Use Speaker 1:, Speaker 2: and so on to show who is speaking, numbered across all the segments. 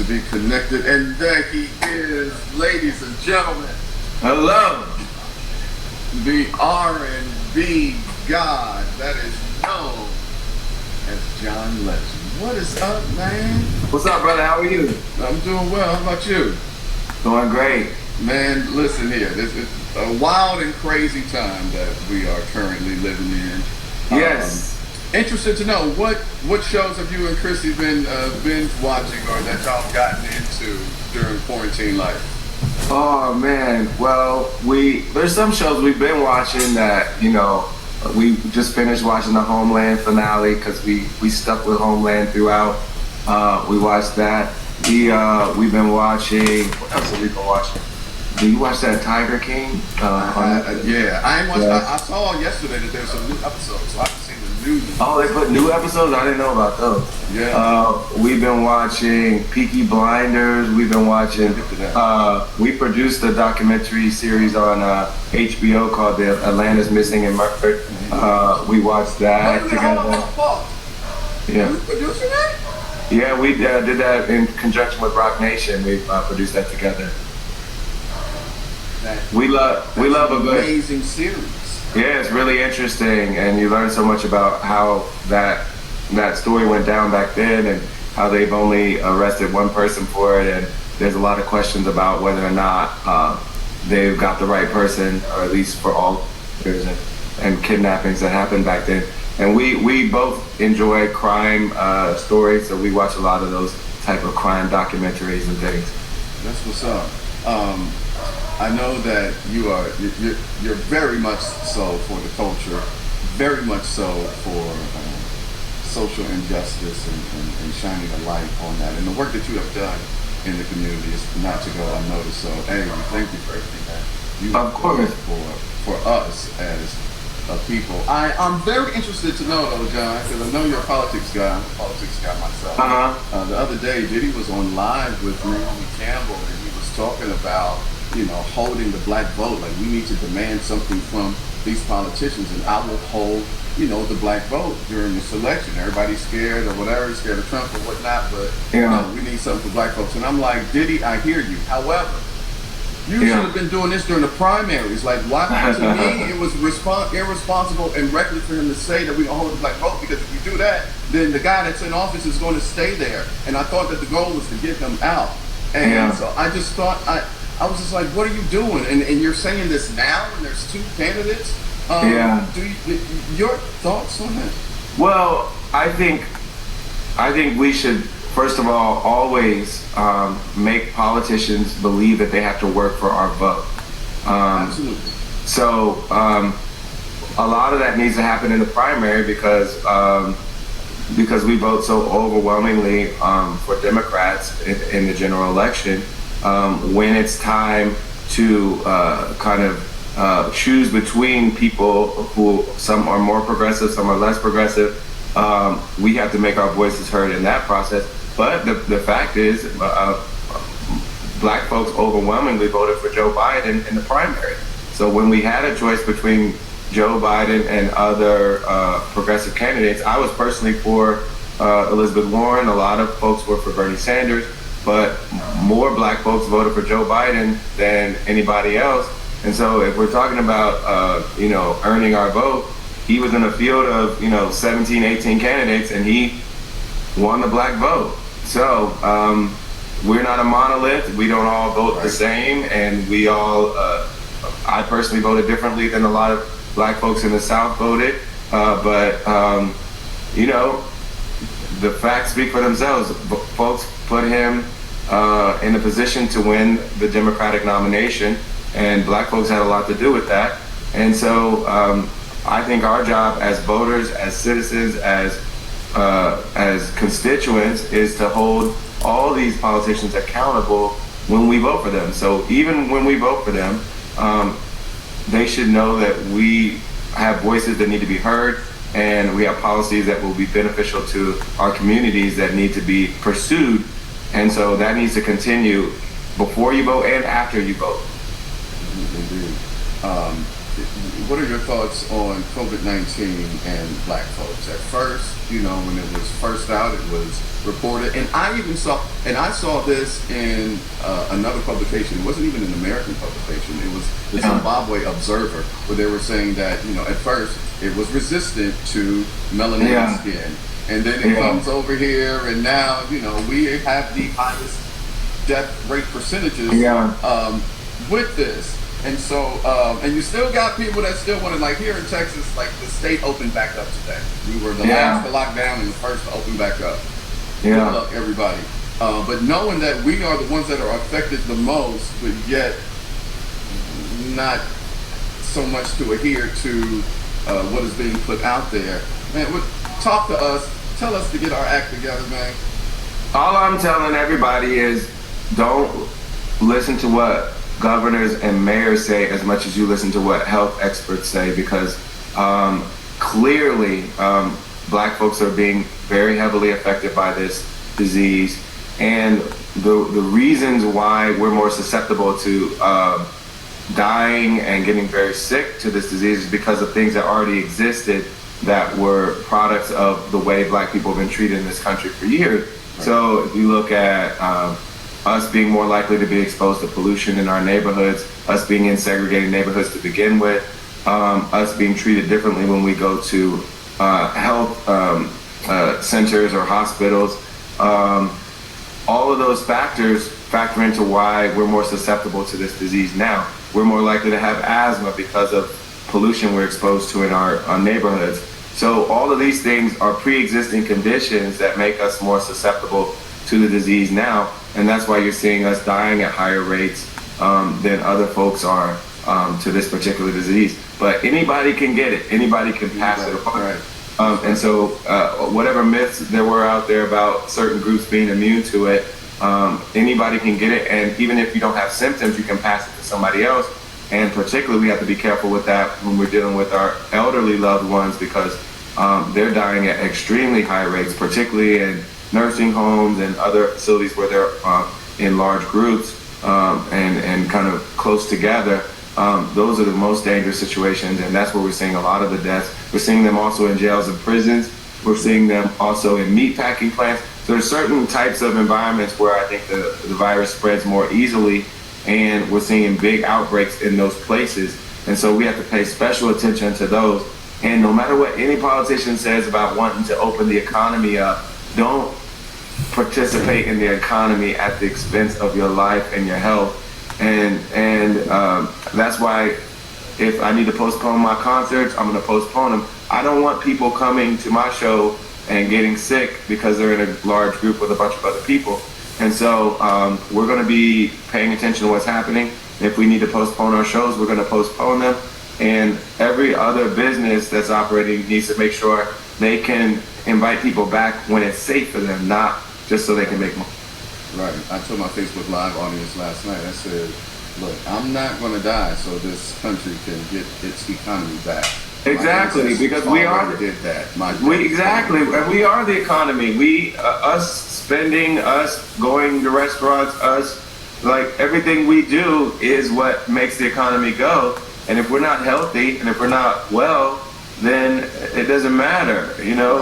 Speaker 1: be connected, and there he is, ladies and gentlemen.
Speaker 2: Hello.
Speaker 1: The R&B God that is known as John Legend. What is up, man?
Speaker 2: What's up, brother? How are you?
Speaker 1: I'm doing well. How about you?
Speaker 2: Doing great.
Speaker 1: Man, listen here. This is a wild and crazy time that we are currently living in.
Speaker 2: Yes.
Speaker 1: Interested to know what shows have you and Chrissy been binge watching or that y'all gotten into during quarantine life?
Speaker 2: Oh man, well there's some shows we've been watching that we just finished watching the Homeland finale because we stuck with Homeland throughout. We watched that. We've been watching. What else have we been watching? Do you watch that Tiger King?
Speaker 1: Yeah, I ain't watched.
Speaker 2: Yeah.
Speaker 1: I saw yesterday that there's some new episodes, so I haven't seen the new.
Speaker 2: Oh, they put new episodes? I didn't know about those.
Speaker 1: Yeah.
Speaker 2: We've been watching Peaky Blinders. We've been watching. We produced a documentary series on HBO called "The Atlanta's Missing and Murdered." We watched that together. Yeah.
Speaker 1: You producing that?
Speaker 2: Yeah, we did that in conjunction with Rock Nation. We produced that together. We love a good
Speaker 1: amazing series.
Speaker 2: Yeah, it's really interesting, and you learn so much about how that story went down back then, and how they've only arrested one person for it, and there's a lot of questions about whether or not they've got the right person, or at least for all and kidnappings that happened back then. And we both enjoy crime stories, so we watch a lot of those type of crime documentaries and things.
Speaker 1: That's what's up. I know that you're very much so for the culture, very much so for social injustice and shining a light on that. And the work that you have done in the community is not to go unnoticed. So, anyway, thank you for everything that you have done for us as a people. I'm very interested to know, though, John, because I know you're a politics guy. I'm a politics guy myself. The other day, Diddy was on live with Naomi Campbell, and he was talking about holding the black vote. Like, we need to demand something from these politicians, and I will hold, the black vote during this election. Everybody's scared or whatever, scared of Trump or whatnot, but we need something for black folks. And I'm like, Diddy, I hear you. However, you should have been doing this during the primaries. Like, why? To me, it was irresponsible and reckless for him to say that we don't hold the black vote, because if you do that, then the guy that's in office is going to stay there. And I thought that the goal was to get him out. And so I just thought, I was just like, what are you doing? And you're saying this now when there's two candidates? Your thoughts on that?
Speaker 2: Well, I think we should, first of all, always make politicians believe that they have to work for our vote.
Speaker 1: Absolutely.
Speaker 2: So a lot of that needs to happen in the primary because we vote so overwhelmingly for Democrats in the general election. When it's time to choose between people who, some are more progressive, some are less progressive, we have to make our voices heard in that process. But the fact is, black folks overwhelmingly voted for Joe Biden in the primary. So when we had a choice between Joe Biden and other progressive candidates, I was personally for Elizabeth Warren. A lot of folks were for Bernie Sanders. But more black folks voted for Joe Biden than anybody else. And so if we're talking about, earning our vote, he was in a field of, 17, 18 candidates, and he won the black vote. So we're not a monolith. We don't all vote the same. And we all, I personally voted differently than a lot of black folks in the South voted. But the facts speak for themselves. Folks put him in a position to win the Democratic nomination, and black folks had a lot to do with that. And so I think our job as voters, as citizens, as constituents is to hold all these politicians accountable when we vote for them. So even when we vote for them, they should know that we have voices that need to be heard, and we have policies that will be beneficial to our communities that need to be pursued. And so that needs to continue before you vote and after you vote.
Speaker 1: Indeed. what are your thoughts on COVID-19 and black folks? At first, when it was first out, it was reported, and I saw this in another publication. It wasn't even an American publication. It was the Zimbabwe Observer, where they were saying that, at first it was resistant to melanated skin, and then it comes over here, and now, we have the highest death rate percentages with this. And so, and you still got people that still want to, like here in Texas, like the state opened back up today. We were the last to lock down and the first to open back up. Good luck, everybody. But knowing that we are the ones that are affected the most, but yet not so much to adhere to what is being put out there. Man, talk to us. Tell us to get our act together, man.
Speaker 2: All I'm telling everybody is don't listen to what governors and mayors say as much as you listen to what health experts say, because clearly black folks are being very heavily affected by this disease, and the reasons why we're more susceptible to dying and getting very sick to this disease is because of things that already existed that were products of the way black people have been treated in this country for years. Right. So if you look at us being more likely to be exposed to pollution in our neighborhoods, us being in segregated neighborhoods to begin with, us being treated differently when we go to health centers or hospitals. All of those factors factor into why we're more susceptible to this disease now. We're more likely to have asthma because of pollution we're exposed to in our neighborhoods. So all of these things are pre-existing conditions that make us more susceptible to the disease now, and that's why you're seeing us dying at higher rates than other folks are to this particular disease. But anybody can get it. Anybody can pass it on. And so whatever myths there were out there about certain groups being immune to it, anybody can get it, and even if you don't have symptoms, you can pass it to somebody else. And particularly, we have to be careful with that when we're dealing with our elderly loved ones, because they're dying at extremely high rates, particularly in nursing homes and other facilities where they're in large groups and kind of close together. Those are the most dangerous situations, and that's where we're seeing a lot of the deaths. We're seeing them also in jails and prisons. We're seeing them also in meatpacking plants. So there's certain types of environments where I think the virus spreads more easily, and we're seeing big outbreaks in those places. And so we have to pay special attention to those. And no matter what any politician says about wanting to open the economy up, don't participate in the economy at the expense of your life and your health. And that's why if I need to postpone my concerts, I'm going to postpone them. I don't want people coming to my show and getting sick because they're in a large group with a bunch of other people. And so we're going to be paying attention to what's happening. If we need to postpone our shows, we're going to postpone them. And every other business that's operating needs to make sure they can invite people back when it's safe for them, not just so they can make money.
Speaker 1: Right. I told my Facebook Live audience last night, I said, look, I'm not going to die so this country can get its economy back.
Speaker 2: Exactly, because we are
Speaker 1: did that.
Speaker 2: Exactly, and we are the economy. We, us spending, us going to restaurants, us, like everything we do is what makes the economy go. And if we're not healthy and if we're not well, then it doesn't matter.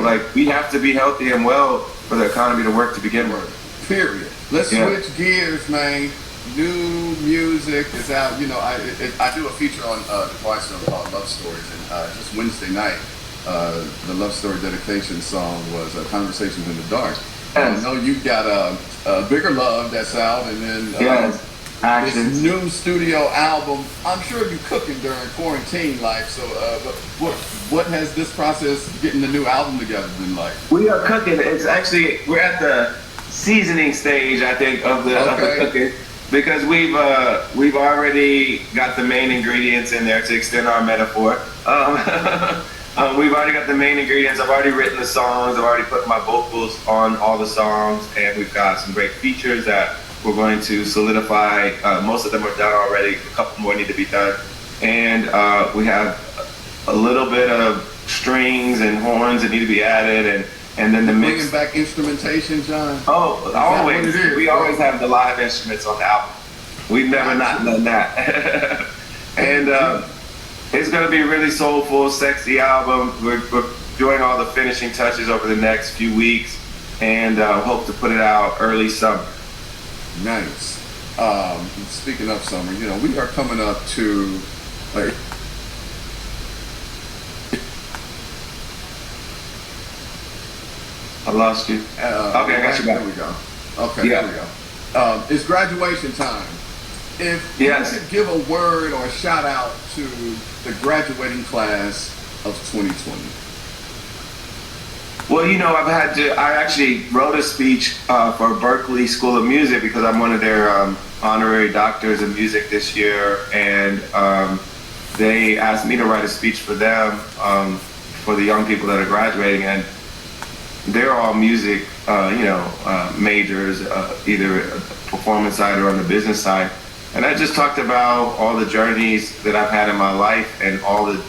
Speaker 2: Like we have to be healthy and well for the economy to work to begin with.
Speaker 1: Period. Let's switch gears, man. New music is out. I do a feature on the Quiet Storm called Love Stories, and just Wednesday night, the Love Story dedication song was Conversations in the Dark. And I know you've got a Bigger Love that's out, and then this new studio album. I'm sure you're cooking during quarantine life. So, what has this process getting the new album together been like?
Speaker 2: We are cooking. It's actually we're at the seasoning stage, I think, of the cooking, because we've already got the main ingredients in there to extend our metaphor. We've already got the main ingredients. I've already written the songs. I've already put my vocals on all the songs, and we've got some great features that we're going to solidify. Most of them are done already. A couple more need to be done. And we have a little bit of strings and horns that need to be added, and then the mix.
Speaker 1: Bringing back instrumentation, John?
Speaker 2: Oh, always. We always have the live instruments on the album. We've never not done that. And It's going to be a really soulful, sexy album. We're doing all the finishing touches over the next few weeks, and hope to put it out early summer.
Speaker 1: Nice. Speaking of summer, you know, we are coming up to
Speaker 2: I lost you. Okay, I got you back.
Speaker 1: There we go. Okay,
Speaker 2: yeah.
Speaker 1: There we go. It's graduation time. If
Speaker 2: yes.
Speaker 1: you could give a word or a shout out to the graduating class of 2020.
Speaker 2: Well, you know, I actually wrote a speech for Berklee School of Music because I'm one of their honorary doctors of music this year, and they asked me to write a speech for them, for the young people that are graduating, and they're all music, majors, either performance side or on the business side. And I just talked about all the journeys that I've had in my life and all the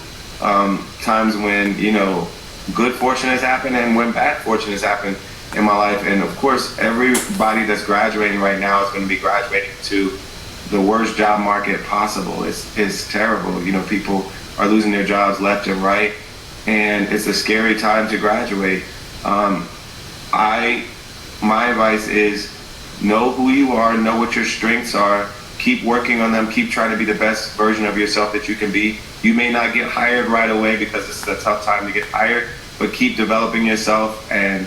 Speaker 2: times when, you know, good fortune has happened and when bad fortune has happened in my life. And of course, everybody that's graduating right now is going to be graduating to the worst job market possible. It's terrible. You know, people are losing their jobs left and right, and it's a scary time to graduate. My advice is know who you are, know what your strengths are, keep working on them, keep trying to be the best version of yourself that you can be. You may not get hired right away because this is a tough time to get hired, but keep developing yourself and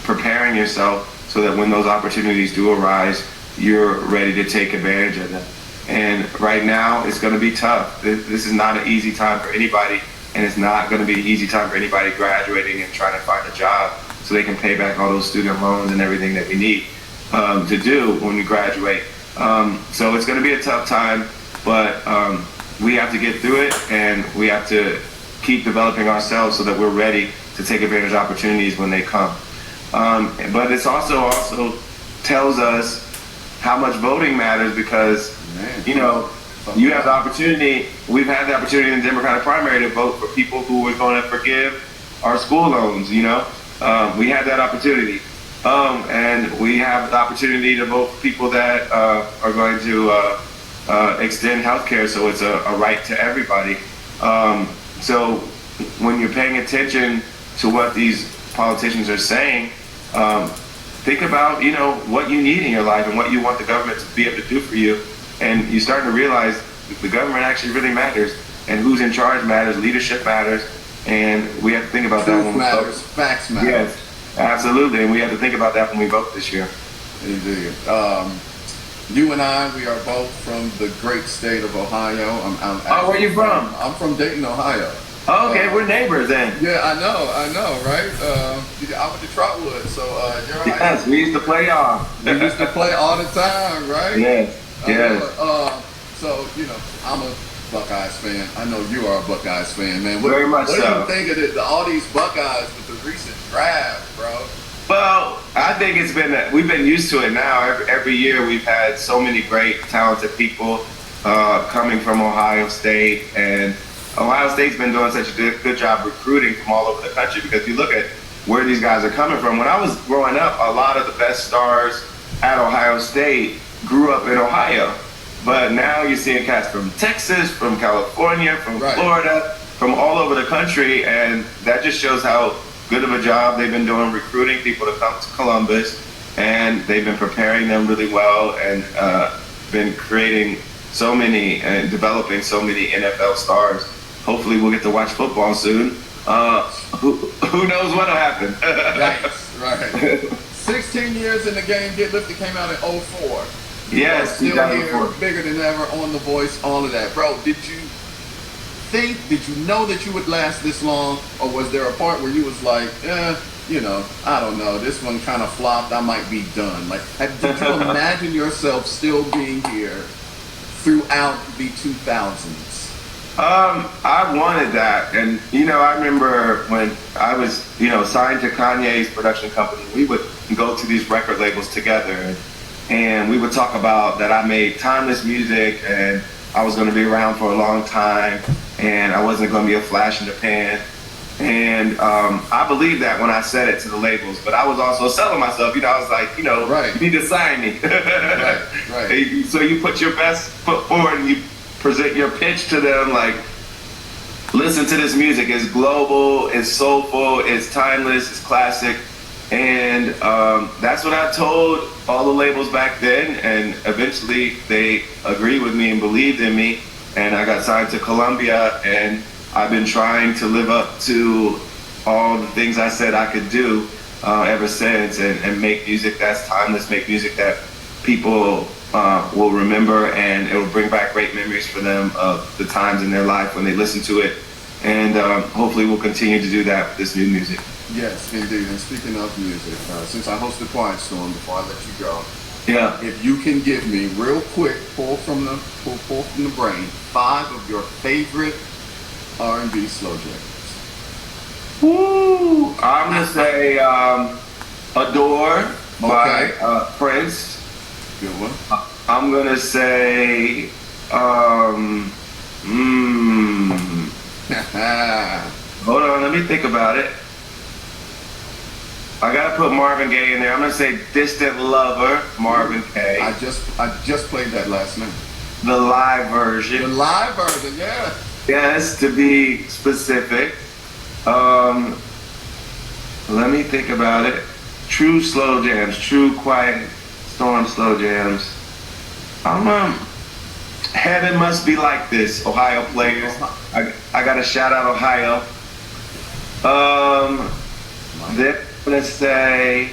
Speaker 2: preparing yourself so that when those opportunities do arise, you're ready to take advantage of them. And right now, it's going to be tough. This is not an easy time for anybody, and it's not going to be an easy time for anybody graduating and trying to find a job so they can pay back all those student loans and everything that we need to do when we graduate. So it's going to be a tough time, but we have to get through it, and we have to keep developing ourselves so that we're ready to take advantage of opportunities when they come. But it's also tells us how much voting matters because, you know, you have the opportunity, we've had the opportunity in the Democratic primary to vote for people who are going to forgive our school loans, you know. We had that opportunity. And we have the opportunity to vote for people that are going to extend health care, so it's a right to everybody. So when you're paying attention to what these politicians are saying, think about, you know, what you need in your life and what you want the government to be able to do for you. And you're starting to realize that the government actually really matters, and who's in charge matters, leadership matters, and we have to think about that when we vote.
Speaker 1: Facts matter.
Speaker 2: Yes, absolutely, and we have to think about that when we vote this year.
Speaker 1: Indeed. You and I, we are both from the great state of Ohio.
Speaker 2: Oh, where you from?
Speaker 1: I'm from Dayton, Ohio.
Speaker 2: Oh, okay, we're neighbors then.
Speaker 1: Yeah, I know, right? I went to Trotwood, so you're
Speaker 2: yes, we used to play y'all.
Speaker 1: We used to play all the time, right?
Speaker 2: Yes, yes.
Speaker 1: So, you know, I'm a Buckeyes fan. I know you are a Buckeyes fan, man.
Speaker 2: Very much so.
Speaker 1: What do you think of all these Buckeyes with the recent draft, bro?
Speaker 2: Well, I think we've been used to it now. Every year we've had so many great, talented people coming from Ohio State, and Ohio State's been doing such a good job recruiting from all over the country, because you look at where these guys are coming from. When I was growing up, a lot of the best stars at Ohio State grew up in Ohio. But now you're seeing cats from Texas, from California, from Florida, from all over the country, and that just shows how good of a job they've been doing recruiting people to come to Columbus, and they've been preparing them really well, and been creating so many and developing so many NFL stars. Hopefully we'll get to watch football soon. Who knows what'll happen?
Speaker 1: Right. 16 years in the game. Get Lifted came out in 2004.
Speaker 2: Yes,
Speaker 1: still here, bigger than ever, on The Voice, all of that. Bro, did you know that you would last this long, or was there a part where you was like, you know, I don't know, this one kind of flopped, I might be done? Like, did you imagine yourself still being here throughout the 2000s?
Speaker 2: I wanted that, and you know, I remember when I was, you know, signed to Kanye's production company, we would go to these record labels together, and we would talk about that I made timeless music, and I was going to be around for a long time, and I wasn't going to be a flash in the pan. And I believed that when I said it to the labels, but I was also selling myself. You know, I was like, you know, you need to sign me.
Speaker 1: Right.
Speaker 2: So you put your best foot forward, and you present your pitch to them, like, listen to this music. It's global, it's soulful, it's timeless, it's classic. And that's what I told all the labels back then, and eventually they agreed with me and believed in me, and I got signed to Columbia, and I've been trying to live up to all the things I said I could do ever since, and make music that's timeless, make music that people will remember, and it will bring back great memories for them of the times in their life when they listen to it. And hopefully we'll continue to do that with this new music.
Speaker 1: Yes, indeed. And speaking of music, since I hosted Quiet Storm, before I let you go,
Speaker 2: Yeah.
Speaker 1: if you can give me real quick, pull from the brain, 5 of your favorite R&B slow jams.
Speaker 2: Woo! I'm gonna say "Adore" by Prince.
Speaker 1: Good one.
Speaker 2: I'm gonna say hold on, let me think about it. I gotta put Marvin Gaye in there. I'm gonna say "Distant Lover," Marvin Gaye.
Speaker 1: I just played that last night.
Speaker 2: The live version.
Speaker 1: The live version, yeah.
Speaker 2: Yes, to be specific. Let me think about it. True slow jams, true Quiet Storm slow jams. Heaven Must Be Like This, Ohio players. I gotta shout out Ohio. Then I'm gonna say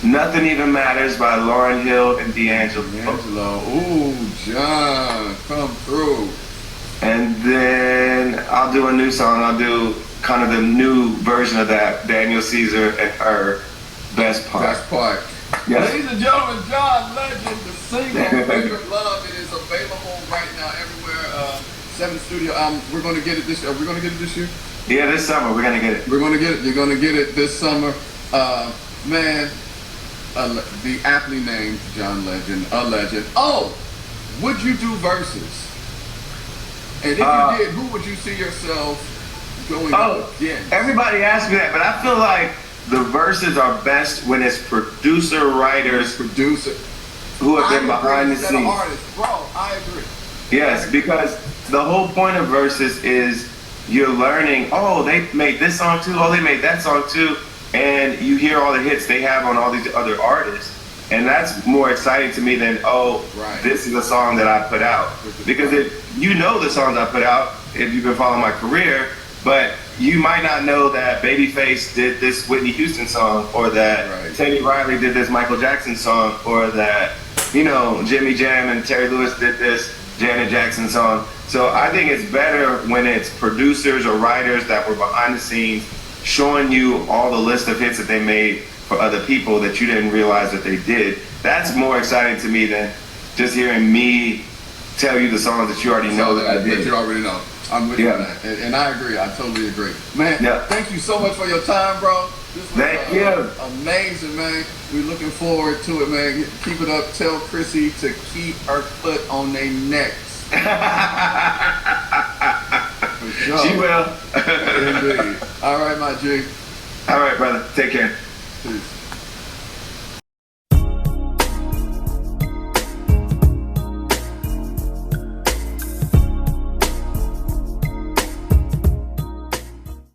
Speaker 2: Nothing Even Matters by Lauryn Hill and D'Angelo.
Speaker 1: Ooh, John, come through.
Speaker 2: And then I'll do a new song. I'll do kind of the new version of that, Daniel Caesar and her, Best Part.
Speaker 1: Best Part.
Speaker 2: Yes.
Speaker 1: Ladies and gentlemen, John Legend, the single Favorite Love. It is available right now everywhere. 7 Studio. We're going to get it this year. Are we going to get it this year?
Speaker 2: Yeah, this summer we're going to get it.
Speaker 1: We're going to get it. You're going to get it this summer. Man, the aptly named John Legend, a legend. Oh, would you do Verzuz? And if you did, who would you see yourself going against?
Speaker 2: Everybody asks me that, but I feel like the verses are best when it's producer, writers, who have been behind the scenes.
Speaker 1: Artists. Bro, I agree.
Speaker 2: Yes, because the whole point of verses is you're learning, oh, they made this song too, oh, they made that song too, and you hear all the hits they have on all these other artists. And that's more exciting to me than, this is a song that I put out. Because if you know the songs I put out, if you've been following my career, but you might not know that Babyface did this Whitney Houston song, or that Teddy Riley did this Michael Jackson song, or that, Jimmy Jam and Terry Lewis did this Janet Jackson song. So I think it's better when it's producers or writers that were behind the scenes showing you all the list of hits that they made for other people that you didn't realize that they did. That's more exciting to me than just hearing me tell you the songs that you already know that I did.
Speaker 1: That you already know. I'm with you, man. And I agree. I totally agree. Man, thank you so much for your time, bro. This was amazing, man. We're looking forward to it, man. Keep it up. Tell Chrissy to keep her foot on their necks.
Speaker 2: She will.
Speaker 1: Indeed. All right, my G.
Speaker 2: All right, brother. Take care.
Speaker 1: Peace.